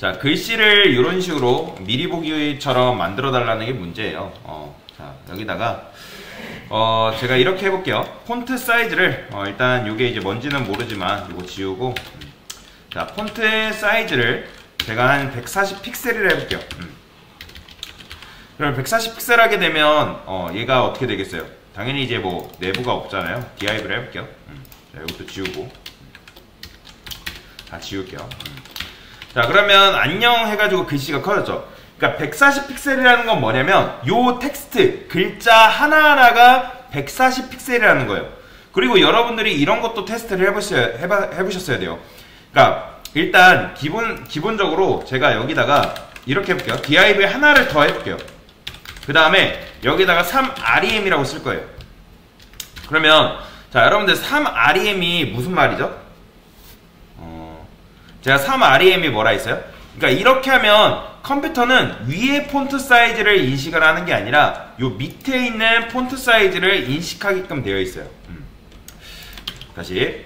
자, 글씨를 이런 식으로 미리 보기처럼 만들어 달라는 게 문제예요. 자, 여기다가 제가 이렇게 해볼게요. 폰트 사이즈를 일단 요게 이제 뭔지는 모르지만 이거 지우고 자, 폰트 사이즈를 제가 한 140 픽셀을 해볼게요. 그럼 140 픽셀 하게 되면 얘가 어떻게 되겠어요? 당연히 이제 뭐 내부가 없잖아요. div를 해볼게요. 자, 이것도 지우고 다 지울게요. 자, 그러면 안녕 해가지고 글씨가 커졌죠. 그러니까 140 픽셀이라는 건 뭐냐면 요 텍스트 글자 하나하나가 140 픽셀이라는 거예요. 그리고 여러분들이 이런 것도 테스트를 해보셨어야 돼요. 그러니까 일단 기본적으로 제가 여기다가 이렇게 해볼게요. div 하나를 더 해볼게요. 그 다음에 여기다가 3rem이라고 쓸 거예요. 그러면 자, 여러분들 3rem이 무슨 말이죠? 제가 3rem이 뭐라 했어요? 그러니까 이렇게 하면 컴퓨터는 위에 폰트 사이즈를 인식을 하는 게 아니라 요 밑에 있는 폰트 사이즈를 인식하게끔 되어 있어요. 다시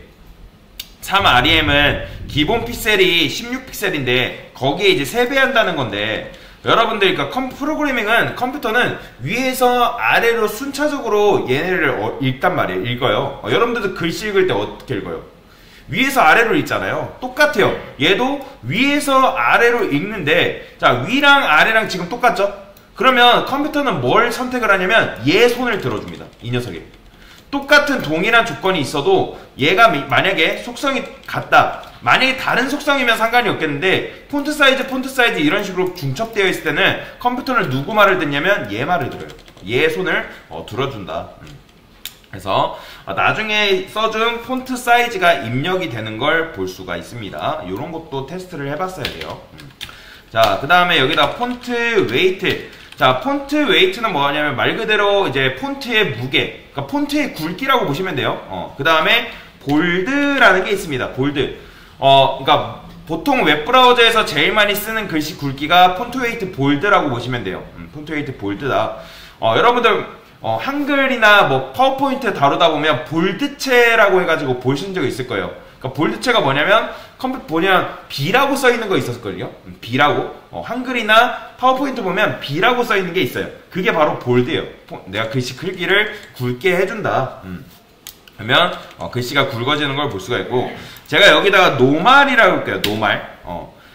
3rem은 기본 픽셀이 16픽셀인데 거기에 이제 3배 한다는 건데 여러분들 그러니까 프로그래밍은 컴퓨터는 위에서 아래로 순차적으로 얘네를 읽단 말이에요. 읽어요. 여러분들도 글씨 읽을 때 어떻게 읽어요? 위에서 아래로 읽잖아요. 똑같아요. 얘도 위에서 아래로 읽는데 자, 위랑 아래랑 지금 똑같죠? 그러면 컴퓨터는 뭘 선택을 하냐면 얘 손을 들어줍니다. 이 녀석이. 똑같은 동일한 조건이 있어도 얘가 만약에 속성이 같다. 만약에 다른 속성이면 상관이 없겠는데 폰트 사이즈 이런 식으로 중첩되어 있을 때는 컴퓨터는 누구 말을 듣냐면 얘 말을 들어요. 얘 손을 들어준다. 그래서 나중에 써준 폰트 사이즈가 입력이 되는 걸 볼 수가 있습니다. 이런 것도 테스트를 해봤어야 돼요. 자, 그 다음에 여기다 폰트 웨이트. 자, 폰트 웨이트는 뭐냐면 말 그대로 이제 폰트의 무게, 그러니까 폰트의 굵기라고 보시면 돼요. 그 다음에 볼드라는 게 있습니다. 볼드. 그러니까 보통 웹브라우저에서 제일 많이 쓰는 글씨 굵기가 폰트 웨이트 볼드라고 보시면 돼요. 폰트 웨이트 볼드다. 여러분들 한글이나 뭐 파워포인트 다루다 보면 볼드체라고 해가지고 보신 적 있을 거예요. 그러니까 볼드체가 뭐냐면 컴퓨터 보면 B라고 써있는 거 있었을걸요? B라고. 한글이나 파워포인트 보면 B라고 써있는 게 있어요. 그게 바로 볼드예요. 내가 글씨 크기를 굵게 해준다. 그러면 글씨가 굵어지는 걸 볼 수가 있고 제가 여기다가 노말이라고 할게요. 노말.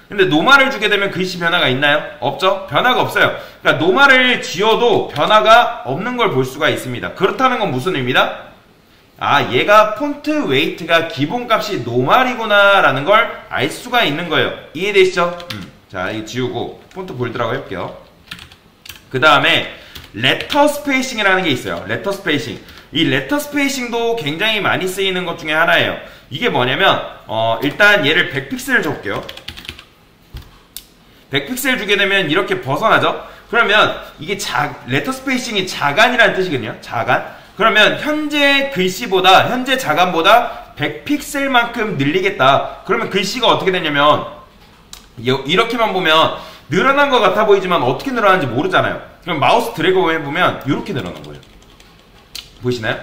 근데 노말을 주게 되면 글씨 변화가 있나요? 없죠? 변화가 없어요. 그러니까 노말을 지어도 변화가 없는 걸 볼 수가 있습니다. 그렇다는 건 무슨 의미다? 아, 얘가 폰트 웨이트가 기본값이 노말이구나 라는 걸 알 수가 있는 거예요. 이해되시죠? 자, 이거 지우고 폰트 볼드라고 해볼게요. 그 다음에 레터 스페이싱이라는 게 있어요. 레터 스페이싱. 이 레터 스페이싱도 굉장히 많이 쓰이는 것 중에 하나예요. 이게 뭐냐면 일단 얘를 100픽셀 줘볼게요. 100픽셀 주게 되면 이렇게 벗어나죠? 그러면 이게 레터 스페이싱이 자간이라는 뜻이거든요. 자간. 그러면 현재 글씨보다 현재 자간보다 100픽셀만큼 늘리겠다. 그러면 글씨가 어떻게 되냐면 이렇게만 보면 늘어난 것 같아 보이지만 어떻게 늘어나는지 모르잖아요. 그럼 마우스 드래그 해보면 이렇게 늘어난 거예요. 보이시나요?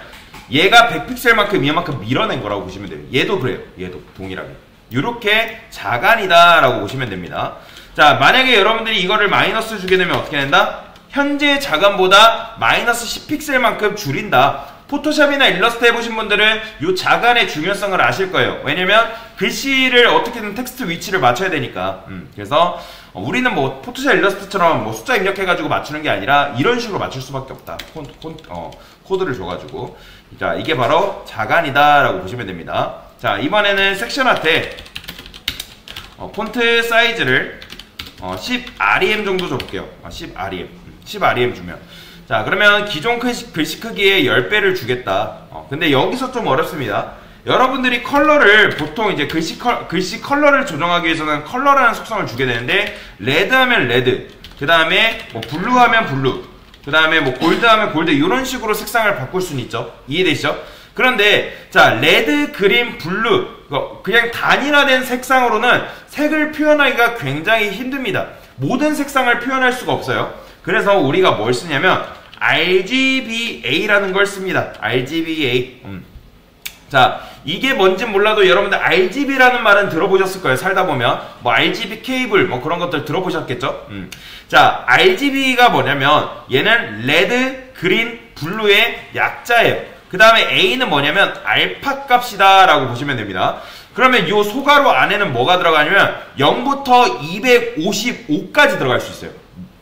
얘가 100픽셀만큼 이만큼 밀어낸 거라고 보시면 돼요. 얘도 그래요. 얘도 동일하게. 이렇게 자간이다 라고 보시면 됩니다. 자, 만약에 여러분들이 이거를 마이너스 주게 되면 어떻게 된다? 현재 자간보다 마이너스 10픽셀만큼 줄인다. 포토샵이나 일러스트 해보신 분들은 이 자간의 중요성을 아실 거예요. 왜냐면 글씨를 어떻게든 텍스트 위치를 맞춰야 되니까. 그래서 우리는 뭐 포토샵 일러스트처럼 뭐 숫자 입력해가지고 맞추는 게 아니라 이런 식으로 맞출 수밖에 없다. 코드를 줘가지고. 자, 이게 바로 자간이다 라고 보시면 됩니다. 자, 이번에는 섹션 아트에 폰트 사이즈를 10rem 정도 줘볼게요. 10rem 주면 자, 그러면 기존 글씨 크기의 10배를 주겠다. 근데 여기서 좀 어렵습니다. 여러분들이 컬러를 보통 이제 글씨 컬러를 조정하기 위해서는 컬러라는 속성을 주게 되는데 레드 하면 레드, 그 다음에 뭐 블루 하면 블루, 그 다음에 뭐 골드 하면 골드, 이런 식으로 색상을 바꿀 수는 있죠. 이해되시죠? 그런데 자, 레드, 그린, 블루 그냥 단일화된 색상으로는 색을 표현하기가 굉장히 힘듭니다. 모든 색상을 표현할 수가 없어요. 그래서 우리가 뭘 쓰냐면 RGBA라는 걸 씁니다. RGBA. 자, 이게 뭔지 몰라도 여러분들 RGB라는 말은 들어보셨을 거예요. 살다 보면 뭐 RGB 케이블 뭐 그런 것들 들어보셨겠죠. 자, RGB가 뭐냐면 얘는 레드, 그린, 블루의 약자예요. 그 다음에 A는 뭐냐면 알파 값이다 라고 보시면 됩니다. 그러면 이 소가로 안에는 뭐가 들어가냐면 0부터 255까지 들어갈 수 있어요.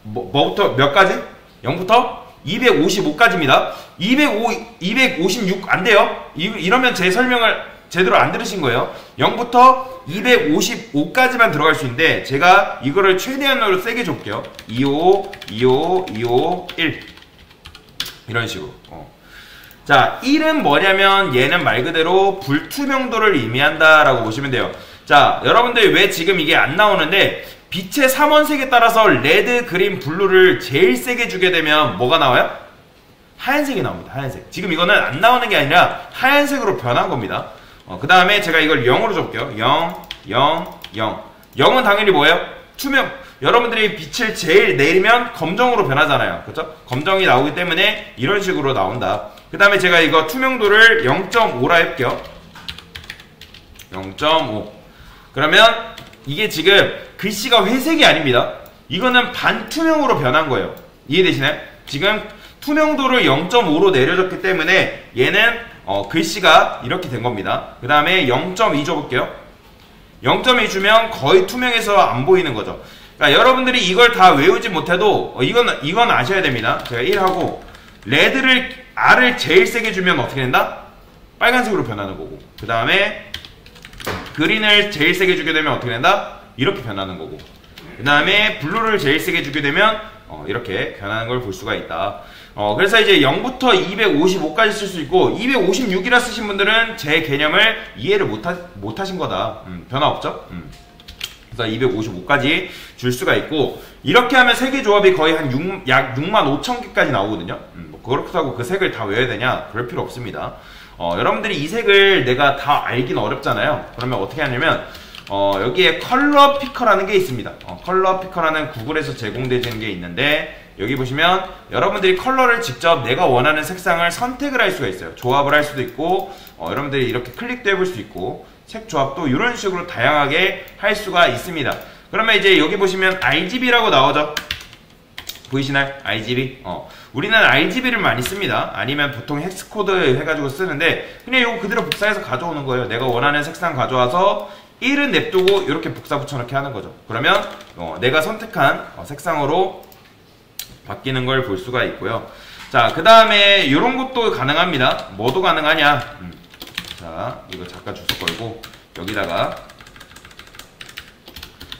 뭐부터 몇 가지? 0부터 255까지입니다. 256 안 돼요. 이러면 제 설명을 제대로 안 들으신 거예요. 0부터 255까지만 들어갈 수 있는데 제가 이거를 최대한으로 세게 좁게요. 25, 25, 25, 1 이런 식으로. 자, 1은 뭐냐면 얘는 말 그대로 불투명도를 의미한다 라고 보시면 돼요. 자, 여러분들 왜 지금 이게 안 나오는데 빛의 삼원색에 따라서 레드, 그린, 블루를 제일 세게 주게 되면 뭐가 나와요? 하얀색이 나옵니다. 하얀색. 지금 이거는 안 나오는 게 아니라 하얀색으로 변한 겁니다. 그 다음에 제가 이걸 0으로 좁게요. 0, 0, 0. 0은 당연히 뭐예요? 투명. 여러분들이 빛을 제일 내리면 검정으로 변하잖아요. 그렇죠? 검정이 나오기 때문에 이런 식으로 나온다. 그 다음에 제가 이거 투명도를 0.5라 할게요. 0.5. 그러면 이게 지금 글씨가 회색이 아닙니다. 이거는 반투명으로 변한 거예요. 이해되시나요? 지금 투명도를 0.5로 내려줬기 때문에 얘는 글씨가 이렇게 된 겁니다. 그 다음에 0.2 줘볼게요. 0.2 주면 거의 투명해서 안 보이는 거죠. 그러니까 여러분들이 이걸 다 외우지 못해도 이건 아셔야 됩니다. 제가 1하고 레드를 R을 제일 세게 주면 어떻게 된다? 빨간색으로 변하는 거고, 그 다음에 그린을 제일 세게 주게 되면 어떻게 된다? 이렇게 변하는 거고, 그 다음에 블루를 제일 세게 주게 되면 이렇게 변하는 걸 볼 수가 있다. 그래서 이제 0부터 255까지 쓸 수 있고 256이라 쓰신 분들은 제 개념을 이해를 못하신 거다. 변화 없죠? 그래서 255까지 줄 수가 있고, 이렇게 하면 색의 조합이 거의 한 약 65,000개까지 나오거든요. 뭐 그렇다고 그 색을 다 외워야 되냐? 그럴 필요 없습니다. 여러분들이 이 색을 내가 다 알긴 어렵잖아요. 그러면 어떻게 하냐면 여기에 컬러 피커라는 게 있습니다. 컬러 피커라는 구글에서 제공되는 게 있는데, 여기 보시면 여러분들이 컬러를 직접 내가 원하는 색상을 선택을 할 수가 있어요. 조합을 할 수도 있고, 여러분들이 이렇게 클릭도 해볼 수 있고, 색 조합도 이런 식으로 다양하게 할 수가 있습니다. 그러면 이제 여기 보시면 RGB라고 나오죠? 보이시나요? RGB. 우리는 RGB를 많이 씁니다. 아니면 보통 헥스코드 해가지고 쓰는데, 그냥 이거 그대로 복사해서 가져오는 거예요. 내가 원하는 색상 가져와서 1은 냅두고 이렇게 복사 붙여넣기 하는 거죠. 그러면 내가 선택한 색상으로 바뀌는 걸 볼 수가 있고요. 자, 그 다음에 이런 것도 가능합니다. 뭐도 가능하냐? 자, 이거 잠깐 주소 걸고 여기다가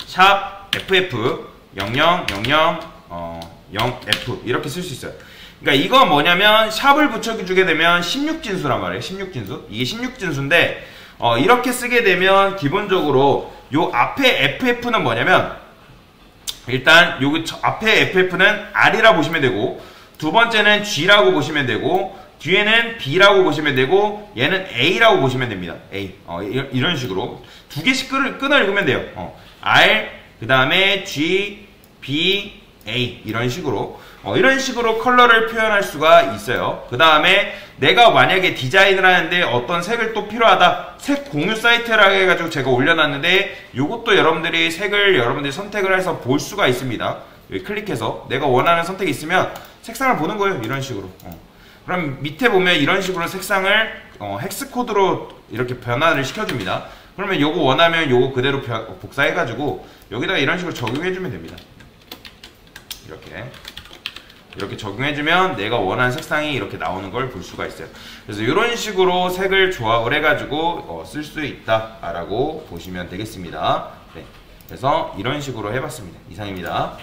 샵 FF 0000 이렇게 쓸 수 있어요. 그러니까 이거 뭐냐면 샵을 붙여주게 되면 16진수란 말이에요. 16진수. 이게 16진수인데 이렇게 쓰게 되면 기본적으로 요 앞에 FF는 뭐냐면, 일단 여기 앞에 FF는 R이라 보시면 되고, 두 번째는 G라고 보시면 되고, 뒤에는 B라고 보시면 되고, 얘는 A라고 보시면 됩니다. A. 이런 식으로 두 개씩 끊어 읽으면 돼요. R, 그 다음에 G, B, A 이런 식으로 컬러를 표현할 수가 있어요. 그 다음에 내가 만약에 디자인을 하는데 어떤 색을 또 필요하다, 색 공유 사이트라 해가지고 제가 올려놨는데, 요것도 여러분들이 색을 여러분들이 선택을 해서 볼 수가 있습니다. 여기 클릭해서 내가 원하는 선택이 있으면 색상을 보는 거예요. 이런 식으로. 그럼 밑에 보면 이런 식으로 색상을 헥스코드로 이렇게 변화를 시켜줍니다. 그러면 요거 원하면 요거 그대로 복사해가지고 여기다가 이런 식으로 적용해주면 됩니다. 이렇게 적용해주면 내가 원하는 색상이 이렇게 나오는 걸 볼 수가 있어요. 그래서 이런 식으로 색을 조합을 해가지고 쓸 수 있다라고 보시면 되겠습니다. 네, 그래서 이런 식으로 해봤습니다. 이상입니다.